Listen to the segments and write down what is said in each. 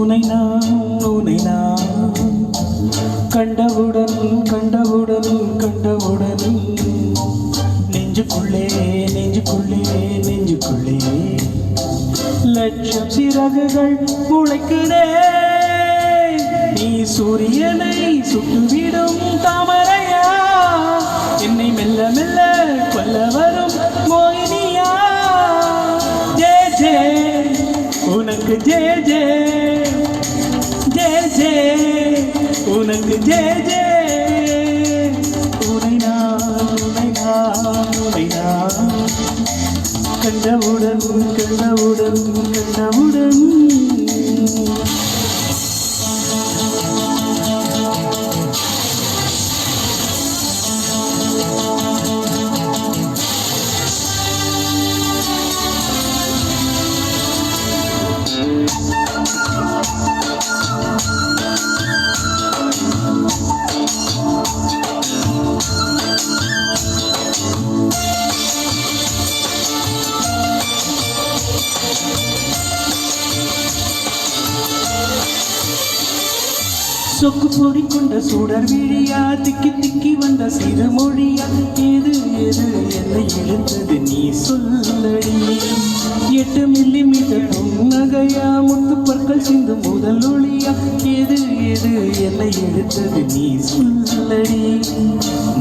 உனை நான் கண்டவுடன் கண்டவுடன் கண்டவுடன் நெஞ்சுக்குள்ளே நெஞ்சுக்குள்ளே நெஞ்சுக்குள்ளே லட்சம் சிறகுகள் முளைக்குதே. நீ சூரியனை சுட்டுவிடும் தாமரையா, என்னை மெல்ல மெல்ல கொல்ல வரும் மோகினியா. ஜே ஜே உனக்கு ஜே ஜே, ஜே ஜே உனக்கு ஜே ஜே. உனை நான் கண்டவுடன் கண்டவுடன் கண்டவுடன் சொக்கு பொடி கொண்ட சுடர் விழியா, திக்கி திக்கி வந்த சிறு மொழியா, ஏது ஏது என்னை இழுத்தது நீ சொல்லடி. 8 மில்லிமீட்டர் நகையா, முத்து பற்கள் சிந்து முதல் ஒளியா, ஏது ஏது என்னை இழுத்தது நீ சொல்லடி.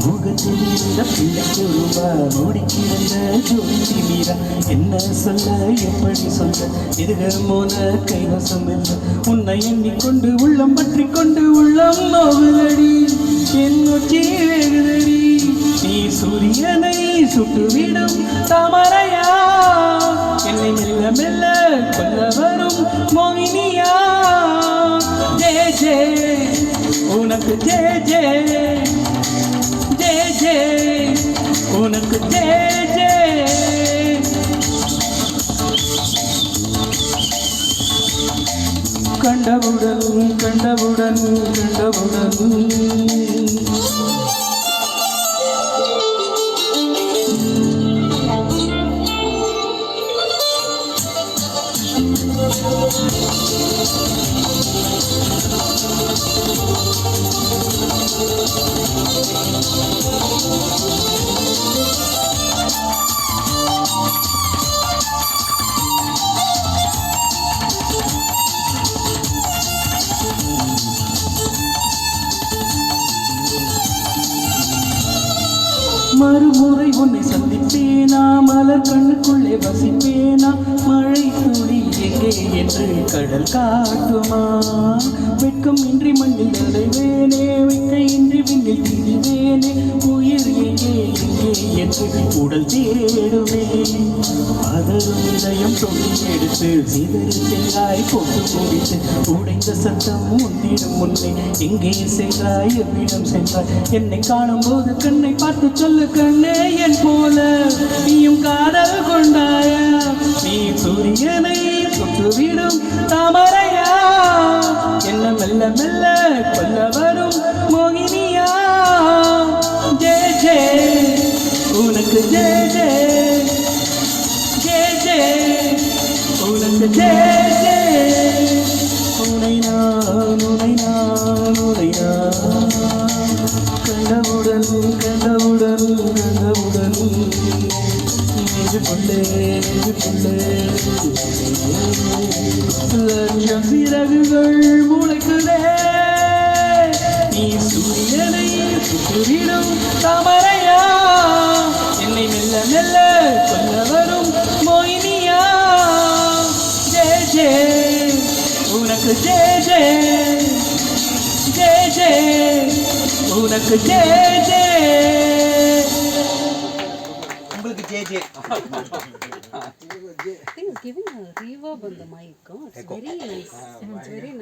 முகத்தில் இருந்த பிள்ளைக்கு ரூபா மூடிக்கிருந்த ஜோதி மீரா, என்ன சொல்ல எப்படி சொல்ல எதுக மோன கைவசம் இல்லை. உன்னை எண்ணிக்கொண்டு உள்ளம் பற்றி கொண்டு உள்ளம் நோகுதடி, என் உச்சி வேகுதடி. நீ சூரியனை சுட்டுவிடும் தாமரையா, என்னை மெல்ல மெல்ல கொல்ல வரும் மோகினியா. ஜே ஜே உனக்கு ஜே ஜே, ஜே ஜே உனக்கு ஜே ஜே. கண்டவுடன் கண்டவுடன் கண்டவுடன் மறுமுறை உன்னை சந்திப்பேனா, மலர் கண்ணுக்குள்ளே வசிப்பேனா, மழை துளி எங்கே என்று கடல் காட்டுமா. வெட்கம் இன்றி மண்ணில் அலைவேனே, வெக்கை இன்றி விண்ணில் திரிவேனே, உயிர் எங்கே எங்கே என்று உடல் தேடுவே. அதரும் இதயம் தொங்கி எடுத்து சிதறி செல்லாய் போட்டு முடித்து உடைந்த சத்தம் முன்னிடும் முன்னே எங்கே சென்றாய் எவ்விடம் சென்றாய். என்னை காணும் போது கண்ணை பார்த்து சொல்லு கண்ணே என் போல நீயும் காதல் கொண்டாயா. நீ சூரியனை சுட்டுவிடும் தாமரையா, என்ன மெல்ல மெல்ல கொல்ல வரும் மோகினியா. ஜே ஜே உனக்கு ஜே ஜே, ஜே ஜே உனக்கு ஜே ஜே. உனை நான் உனை நான் உனை நான் கண்டவுடன் கண்டவுடன் கண்டவுடன் நெஞ்சுக்குள்ளே நெஞ்சுக்குள்ளே லட்சம் சிறகுகள் முளைக்குதே. நீ சூரியனை சுட்டுவிடும் தாமரையா, என்னை மெல்ல மெல்ல கொல்ல வரும் மோகினியா. ஜே ஜே உனக்கு ஜே ஜே, ஜே ஜே உனக்கு ஜே ஜே. உங்களுக்கு J J. I think it's giving a reverb on the mic. Oh, it's very nice. It's very nice.